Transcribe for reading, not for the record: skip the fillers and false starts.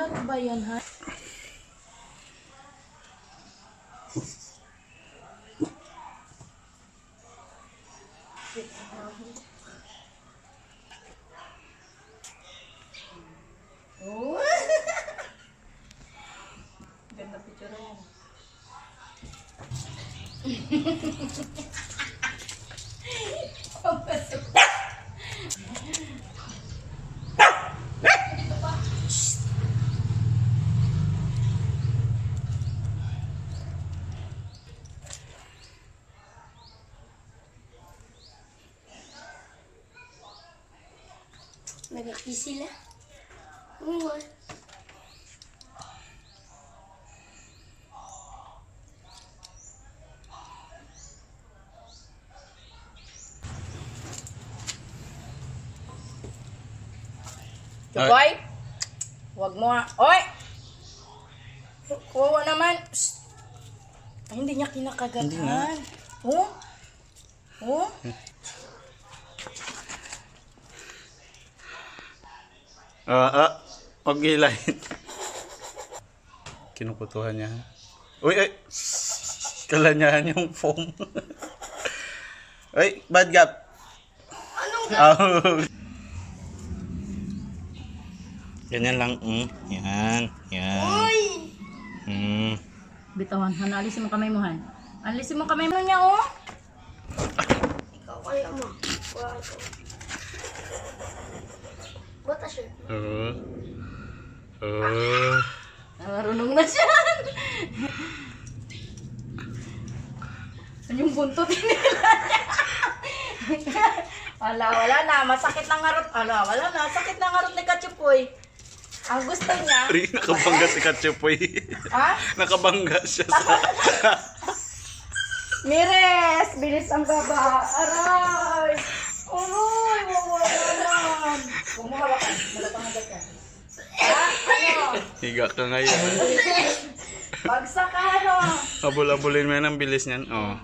laro ba yan, ha? Oh. Ganda picture yan. Nag-i sila. Oo. Boy, wag mo nga. Oy! Kuha naman. Ay, hindi niya kinakagatan. Hindi nga. Oh? Oh? Huwag hilahin. Kinukutuhan niya. Uy, ay! Kalanyahan yung foam. Uy, bad gap. Anong Ganyan lang. Yan. Yan. Uy! Bitawan, Han. Alisin mo kamay mo, Han. Alisin mo kamay mo niya, oh. Ikaw kaya mo. Wala ito. Bata siya. Marunong na siya. Yung buntot nila. Wala na. Masakit na ngarot. Wala na. Sakit na ngarot ni Kachupoy. Ang gusto niya. Nakabangga si Kachupoy. Ha? Nakabangga siya sa... Mires! Bilis ang baba. Aray! Aray! Wala naman. Kung mahawakan, malatang agad ka. Ha? Ano? Higa ka ngayon. Bagsak ka, ano? Abul-abulin mo yan ang bilis niyan. Oh.